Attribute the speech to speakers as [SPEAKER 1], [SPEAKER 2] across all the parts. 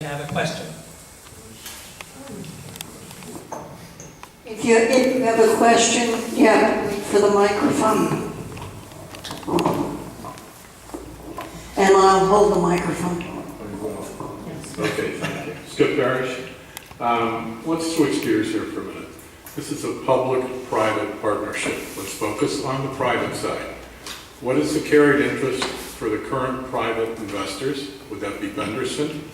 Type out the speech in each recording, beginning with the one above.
[SPEAKER 1] have a question.
[SPEAKER 2] If you have a question, wait for the microphone. And I'll hold the microphone.
[SPEAKER 3] Okay, thank you. Skip Parrish. Let's switch gears here for a minute. This is a public-private partnership. Let's focus on the private side. What is the carried interest for the current private investors? Would that be Benderson?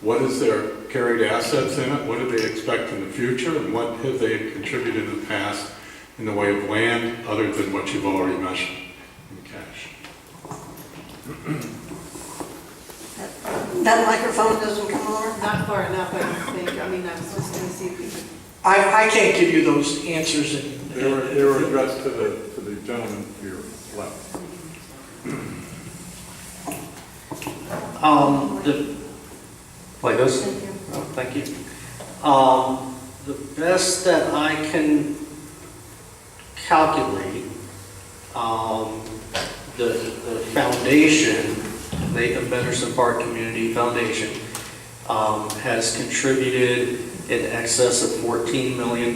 [SPEAKER 3] What is their carried assets in it? What do they expect in the future? And what have they contributed in the past in the way of land other than what you've already mentioned in cash?
[SPEAKER 2] That microphone doesn't come over?
[SPEAKER 4] Not far enough, I don't think. I mean, I was just going to see if we could.
[SPEAKER 1] I can't give you those answers.
[SPEAKER 3] They were addressed to the gentleman here left.
[SPEAKER 5] Legos? Oh, thank you. The best that I can calculate, the foundation, Nathan Benderson Park Community Foundation, has contributed in excess of $14 million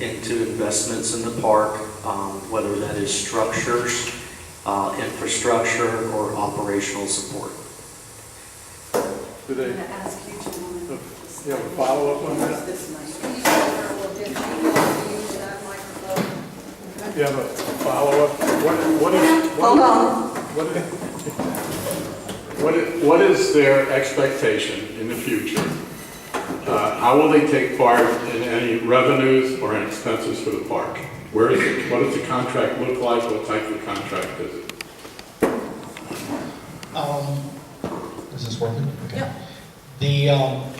[SPEAKER 5] into investments in the park, whether that is structures, infrastructure, or operational support.
[SPEAKER 3] Do they
[SPEAKER 4] I'm going to ask you to
[SPEAKER 3] you have a follow-up on that?
[SPEAKER 4] this mic.
[SPEAKER 3] You have a follow-up?
[SPEAKER 2] Hold on.
[SPEAKER 3] What is their expectation in the future? How will they take part in any revenues or expenses for the park? Where is it? What does the contract look like? What type of contract is it?
[SPEAKER 6] Is this working? Okay.
[SPEAKER 4] Yep.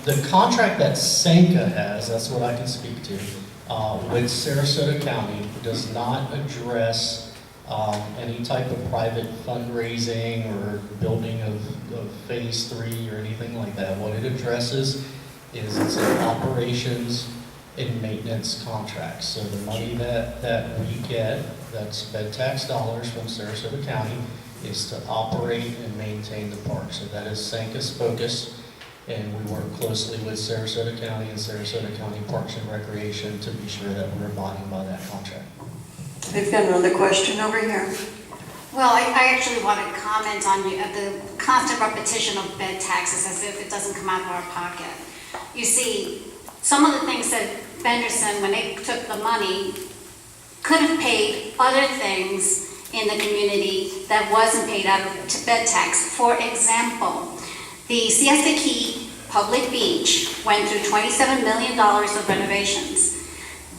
[SPEAKER 6] The contract that SANCA has, that's what I can speak to, with Sarasota County does not address any type of private fundraising or building of phase 3 or anything like that. What it addresses is it's an operations and maintenance contracts. So the money that we get, that's bed tax dollars from Sarasota County, is to operate and maintain the park. So that is SANCA's focus, and we work closely with Sarasota County and Sarasota County Parks and Recreation to be sure that we're abiding by that contract.
[SPEAKER 2] We've got another question over here.
[SPEAKER 7] Well, I actually want to comment on the constant repetition of bed taxes as if it doesn't come out of our pocket. You see, some of the things that Benderson, when they took the money, could have paid other things in the community that wasn't paid out of bed tax. For example, the Siesta Key Public Beach went through $27 million of renovations.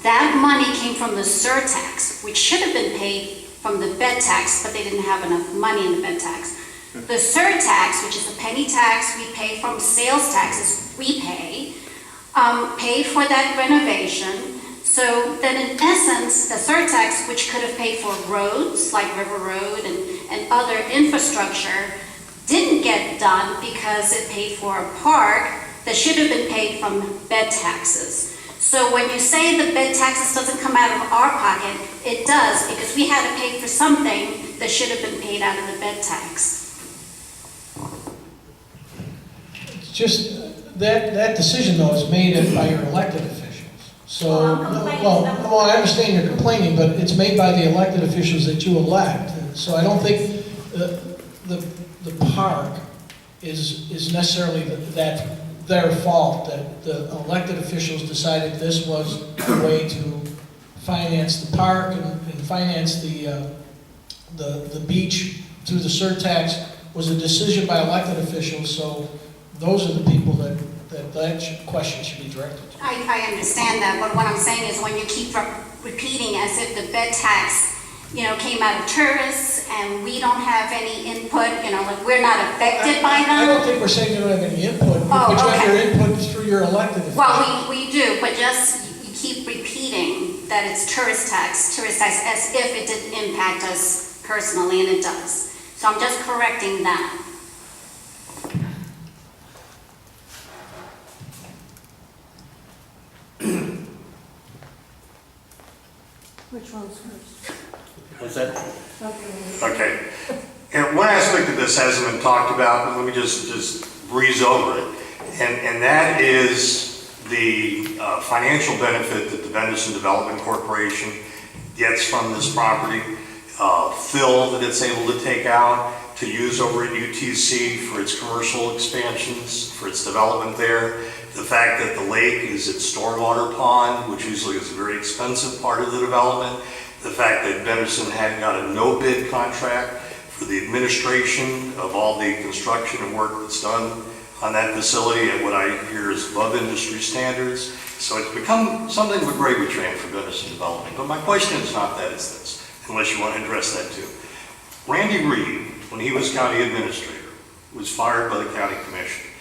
[SPEAKER 7] That money came from the surtax, which should have been paid from the bed tax, but they didn't have enough money in the bed tax. The surtax, which is the penny tax we pay from sales taxes we paid for that renovation. So then in essence, the surtax, which could have paid for roads like River Road and other infrastructure, didn't get done because it paid for a park that should have been paid from bed taxes. So when you say the bed taxes doesn't come out of our pocket, it does, because we had to pay for something that should have been paid out of the bed tax.
[SPEAKER 8] It's just that decision, though, is made by your elected officials. So, well, I understand you're complaining, but it's made by the elected officials that you elect. So I don't think the park is necessarily that their fault, that the elected officials decided this was the way to finance the park and finance the beach through the surtax was a decision by elected officials. So those are the people that question should be directed to.
[SPEAKER 7] I understand that, but what I'm saying is when you keep repeating as if the bed tax, came out of tourists and we don't have any input, like we're not affected by them.
[SPEAKER 8] I don't think we're saying you don't have any input, but you have your input through your elected officials.
[SPEAKER 7] Well, we do, but just you keep repeating that it's tourist tax, as if it didn't impact us personally, and it does. So I'm just correcting that.
[SPEAKER 2] Which one's first?
[SPEAKER 5] Was that?
[SPEAKER 9] Okay. And one aspect of this hasn't been talked about, but let me just breeze over it, And that is the financial benefit that the Benderson Development Corporation gets from this property, fill that it's able to take out to use over at UTC for its commercial expansions, for its development there. The fact that the lake is its stormwater pond, which usually is a very expensive part of the development. The fact that Benderson had got a no-bid contract for the administration of all the construction and work that's done on that facility at what I hear is above industry standards. So it's become something of a gravy train for Benderson Development. But my question is not that, it's this, unless you want to address that too. Randy Reed, when he was county administrator, was fired by the county commission.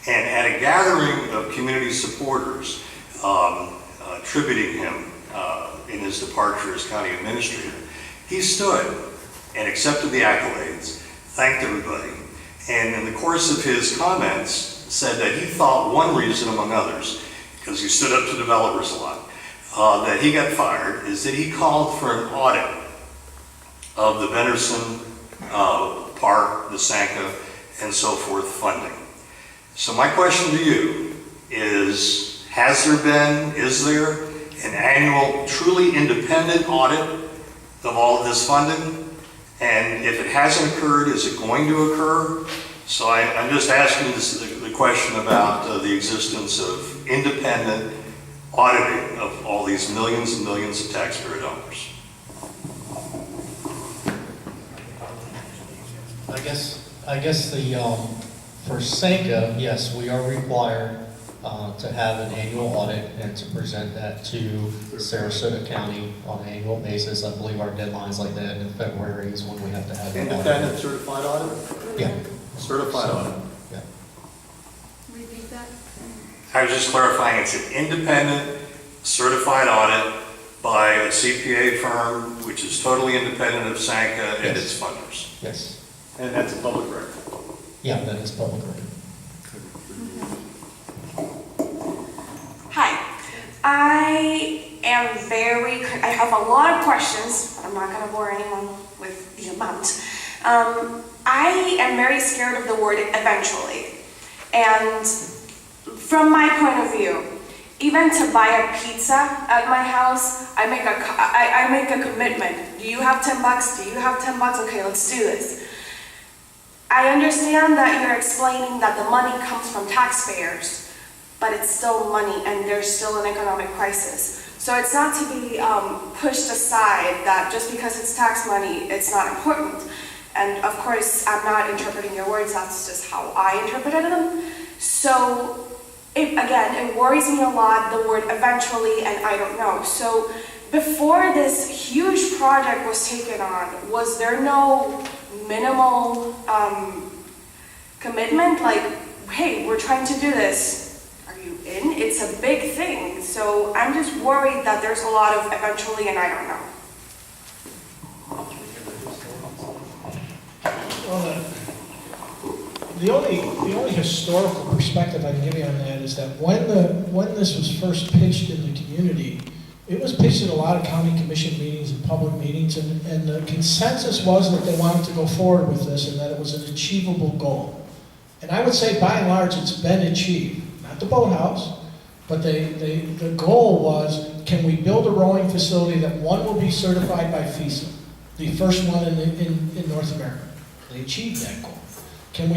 [SPEAKER 9] And at a gathering of community supporters tributing him in his departure as county administrator, he stood and accepted the accolades, thanked everybody, and in the course of his comments said that he thought one reason among others, because he stood up to developers a lot, that he got fired is that he called for an audit of the Benderson Park, the SANCA, and so forth funding. So my question to you is, has there been, is there an annual, truly independent audit of all of this funding? And if it hasn't occurred, is it going to occur? So I'm just asking the question about the existence of independent auditing of all these millions and millions of taxpayer dollars.
[SPEAKER 6] I guess for SANCA, yes, we are required to have an annual audit and to present that to Sarasota County on an annual basis. I believe our deadline's like that in February is when we have to have an audit.
[SPEAKER 10] Independent certified audit?
[SPEAKER 6] Yeah.
[SPEAKER 10] Certified audit.
[SPEAKER 6] Yeah.
[SPEAKER 4] Repeat that?
[SPEAKER 9] I was just clarifying, it's an independent certified audit by a CPA firm, which is totally independent of SANCA and its funders.
[SPEAKER 6] Yes.
[SPEAKER 10] And that's a public record.
[SPEAKER 6] Yeah, that is public record.
[SPEAKER 11] Hi, I have a lot of questions. I'm not going to bore anyone with the amount. I am very scared of the word eventually. And from my point of view, even to buy a pizza at my house, I make a commitment. Do you have $10? Do you have $10? Okay, let's do this. I understand that you're explaining that the money comes from taxpayers, but it's still money and there's still an economic crisis. So it's not to be pushed aside that just because it's tax money, it's not important. And of course, I'm not interpreting your words, that's just how I interpreted them. So, it worries me a lot, the word eventually, and I don't know. So, before this huge project was taken on, was there no minimal commitment? Like, hey, we're trying to do this. Are you in? It's a big thing. So I'm just worried that there's a lot of eventually and I don't know.
[SPEAKER 8] Well, the only historical perspective I can give you on that is that when this was first pitched in the community, it was pitched at a lot of county commission meetings and public meetings, and the consensus was that they wanted to go forward with this and that it was an achievable goal. And I would say by and large it's been achieved. Not the boathouse, but the goal was, can we build a rowing facility that one will be certified by FISA, the first one in North America. They achieved that goal. Can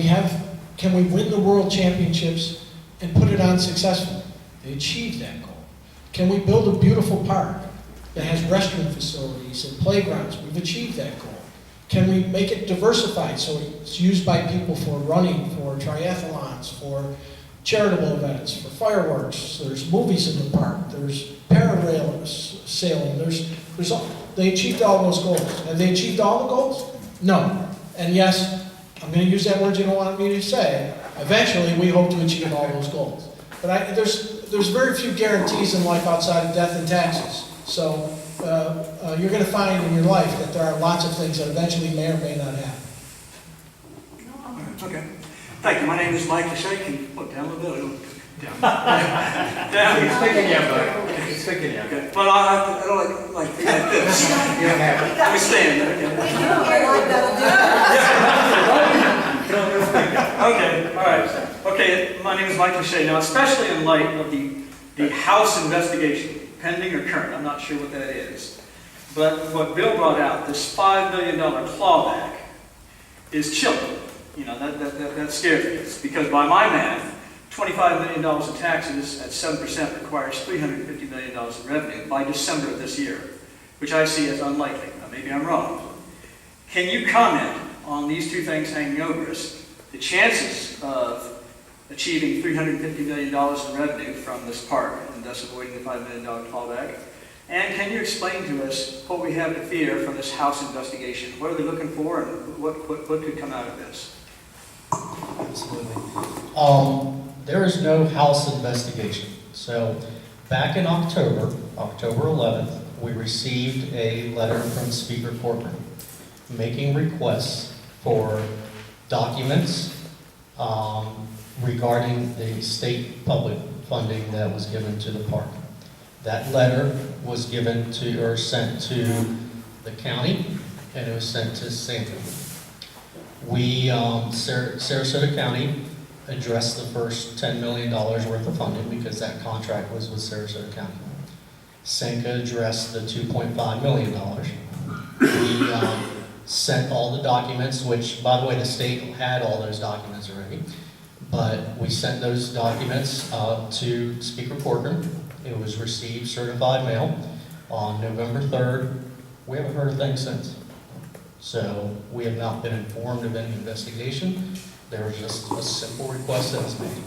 [SPEAKER 8] we win the world championships and put it on successfully? They achieved that goal. Can we build a beautiful park that has restroom facilities and playgrounds? We've achieved that goal. Can we make it diversified so it's used by people for running, for triathlons, for charitable events, for fireworks? There's movies in the park. There's parasail sailing. They achieved all those goals. Have they achieved all the goals? No. And yes, I'm going to use that word you don't want me to say. Eventually, we hope to achieve all those goals. But there's very few guarantees in life outside of death and taxes. So you're going to find in your life that there are lots of things that eventually may or may not happen.
[SPEAKER 12] Okay. Thank you. My name is Mike Lachey. Can you look down a little bit? Down. Down.
[SPEAKER 10] He's picking you up, buddy. He's picking you up.
[SPEAKER 12] Okay. Well, I don't like this.
[SPEAKER 10] You don't have it.
[SPEAKER 12] Let me stand there. Okay. All right. Okay, my name is Mike Lachey. Now, especially in light of the House investigation, pending or current, I'm not sure what that is. But what Bill brought out, this $5 million clawback, is chilling. You know, that scares me. It's because by my math, $25 million in taxes at 7% requires $350 million in revenue by December of this year, which I see as unlikely. Now, maybe I'm wrong. Can you comment on these two things hanging over us? The chances of achieving $350 million in revenue from this park and thus avoiding the $5 million clawback? And can you explain to us what we have to fear from this House investigation? What are they looking for and what could come out of this?
[SPEAKER 6] Absolutely. There is no House investigation. So back in October 11th, we received a letter from Speaker Corcoran making requests for documents regarding the state public funding that was given to the park. That letter was given to, or sent to the county, and it was sent to SANCA. We, Sarasota County, addressed the first $10 million worth of funding because that contract was with Sarasota County. SANCA addressed the $2.5 million. We sent all the documents, which, by the way, the state had all those documents already, but we sent those documents to Speaker Corcoran. It was received certified mail on November 3rd. We haven't heard a thing since. So we have not been informed of any investigation. There was just a simple request that was made.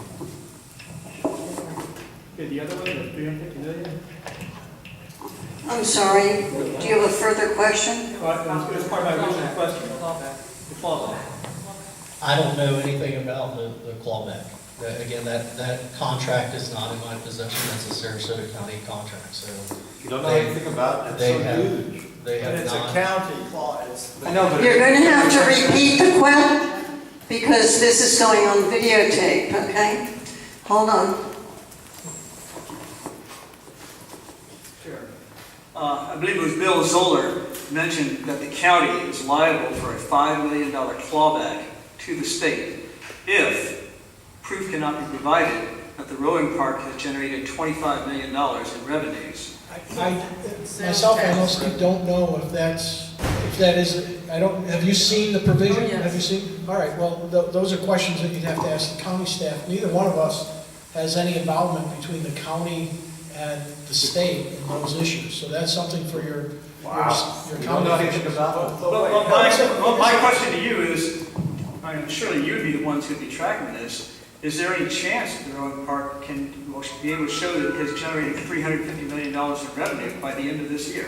[SPEAKER 12] Okay, the other one, the $350 million?
[SPEAKER 2] I'm sorry, do you have a further question?
[SPEAKER 12] That's part of my original question. The clawback.
[SPEAKER 6] I don't know anything about the clawback. Again, that contract is not in my possession. That's a Sarasota County contract, so.
[SPEAKER 10] You don't know anything about it? It's so huge.
[SPEAKER 6] They have
[SPEAKER 10] It's
[SPEAKER 6] not.
[SPEAKER 10] a county clause. I know, but.
[SPEAKER 2] You're going to have to repeat the question because this is going on videotape, okay? Hold on.
[SPEAKER 12] Sure. I believe it was Bill Zoller mentioned that the county is liable for a $5 million clawback to the state if proof cannot be provided that the rowing park has generated $25 million in revenues.
[SPEAKER 8] Myself, I honestly don't know if that is, have you seen the provision?
[SPEAKER 4] Oh, yes.
[SPEAKER 8] Have you seen? All right, well, those are questions that you'd have to ask the county staff. Neither one of us has any involvement between the county and the state in those issues. So that's something for your
[SPEAKER 10] You don't
[SPEAKER 8] county
[SPEAKER 10] know anything
[SPEAKER 8] officials.
[SPEAKER 10] about it?
[SPEAKER 12] Well, my question to you is, I mean, surely you'd be the ones who'd be tracking this. Is there any chance that the rowing park can be able to show that it has generated $350 million in revenue by the end of this year?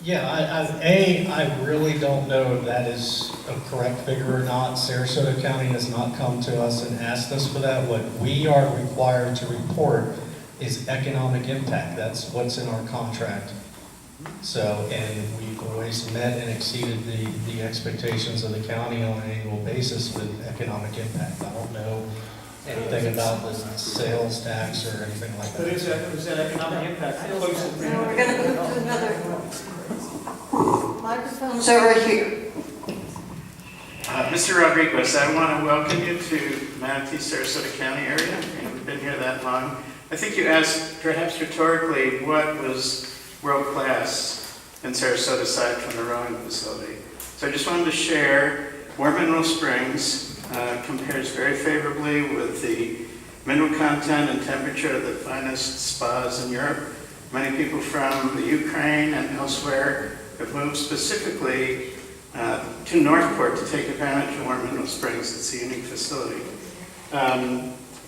[SPEAKER 6] I really don't know if that is a correct figure or not. Sarasota County has not come to us and asked us for that. What we are required to report is economic impact. That's what's in our contract. So, and we've always met and exceeded the expectations of the county on an annual basis with economic impact. I don't know anything about the sales tax or anything like
[SPEAKER 12] But
[SPEAKER 6] that.
[SPEAKER 12] is that economic impact close to
[SPEAKER 2] Now we're going to move to another microphone's over here.
[SPEAKER 13] Mr. Rodriguez, I want to welcome you to Manatee, Sarasota County area. You've been here that long. I think you asked, perhaps rhetorically, what was world-class in Sarasota aside from the rowing facility. So I just wanted to share, Warm Mineral Springs compares very favorably with the mineral content and temperature of the finest spas in Europe. Many people from the Ukraine and elsewhere have moved specifically to Northport to take advantage of Warm Mineral Springs. It's a unique facility.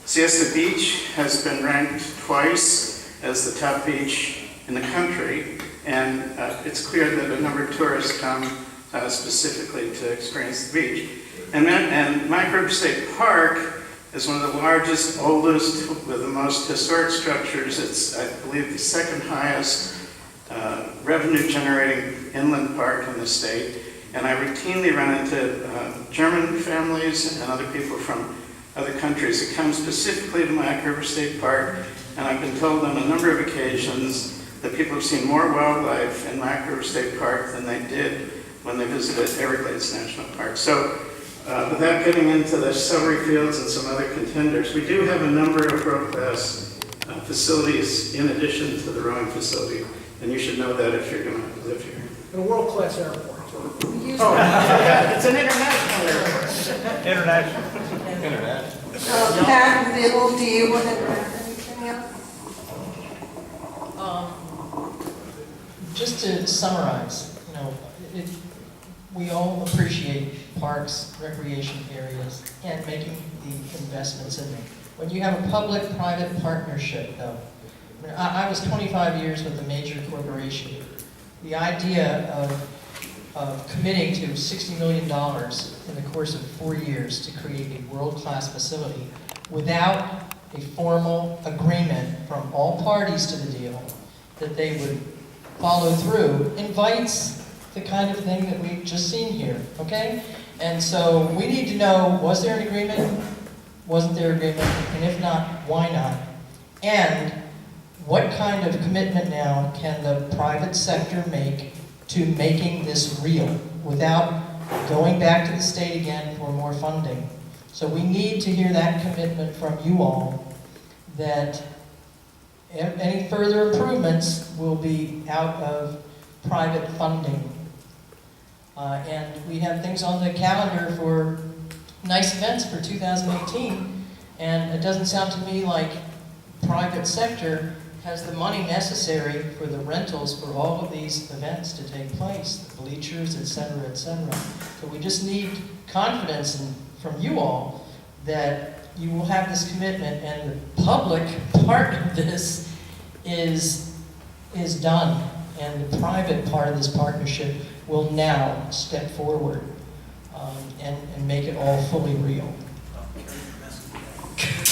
[SPEAKER 13] Siesta Beach has been ranked twice as the top beach in the country, and it's clear that a number of tourists come specifically to experience the beach. And Microbe State Park is one of the largest, oldest, with the most historic structures. It's, I believe, the second highest revenue-generating inland park in the state. And I routinely run into German families and other people from other countries that come specifically to Microbe State Park, and I've been told on a number of occasions that people have seen more wildlife in Microbe State Park than they did when they visited Everglades National Park. So Without getting into the celery fields and some other contenders, we do have a number of world-class facilities in addition to the rowing facility, and you should know that if you're going to live here.
[SPEAKER 8] And a world-class airport.
[SPEAKER 13] It's an international airport.
[SPEAKER 2] Pat, Bill, do you want to add anything else?
[SPEAKER 6] Just to summarize, we all appreciate parks, recreation areas, and making the investments in them. When you have a public-private partnership, though, I was 25 years with a major corporation. The idea of committing to $60 million in the course of 4 years to create a world-class facility without a formal agreement from all parties to the deal that they would follow through invites the kind of thing that we've just seen here, okay? And so we need to know, was there an agreement? Wasn't there an agreement? And if not, why not? And what kind of commitment now can the private sector make to making this real without going back to the state again for more funding? So we need to hear that commitment from you all that any further improvements will be out of private funding. And we have things on the calendar for nice events for 2018, and it doesn't sound to me like private sector has the money necessary for the rentals for all of these events to take place, the bleachers, et cetera, et cetera. So we just need confidence from you all that you will have this commitment, and the public part of this is done, and the private part of this partnership will now step forward and make it all fully real.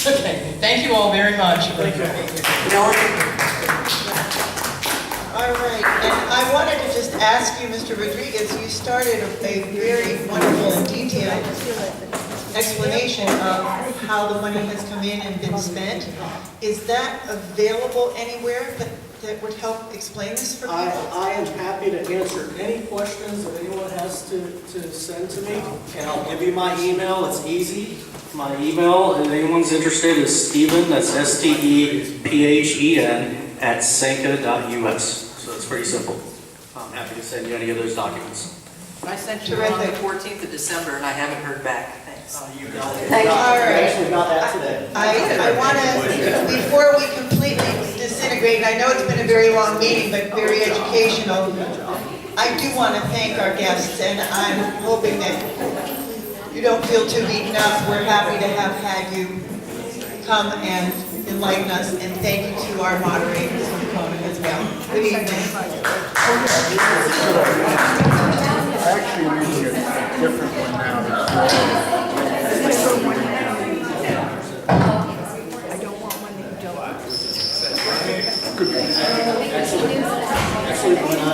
[SPEAKER 6] Okay, thank you all very much.
[SPEAKER 2] Thank you.
[SPEAKER 14] All right, and I wanted to just ask you, Mr. Rodriguez, you started a very wonderful and detailed explanation of how the money has come in and been spent. Is that available anywhere that would help explain this for people?
[SPEAKER 5] I am happy to answer any questions that anyone has to send to me, and I'll give you my email. It's easy. My email, if anyone's interested, is Stephen, that's STEPHEN, at SANCA.us. So it's pretty simple. I'm happy to send you any of those documents.
[SPEAKER 4] I sent you one on the 14th of December and I haven't heard back. Thanks.
[SPEAKER 5] You got it.
[SPEAKER 14] Thank you. All right.
[SPEAKER 5] Actually got that today.
[SPEAKER 14] I want to, before we completely disintegrate, I know it's been a very long meeting, but very educational, I do want to thank our guests, and I'm hoping that you don't feel too beaten up. We're happy to have had you come and enlighten us, and thank you to our moderators from CONA as well. Good evening.
[SPEAKER 10] Actually, I'm using a different one now.
[SPEAKER 4] I don't want one that you don't.
[SPEAKER 10] Could be.
[SPEAKER 5] Actually, when I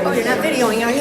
[SPEAKER 4] Oh, you're not videoing, are you?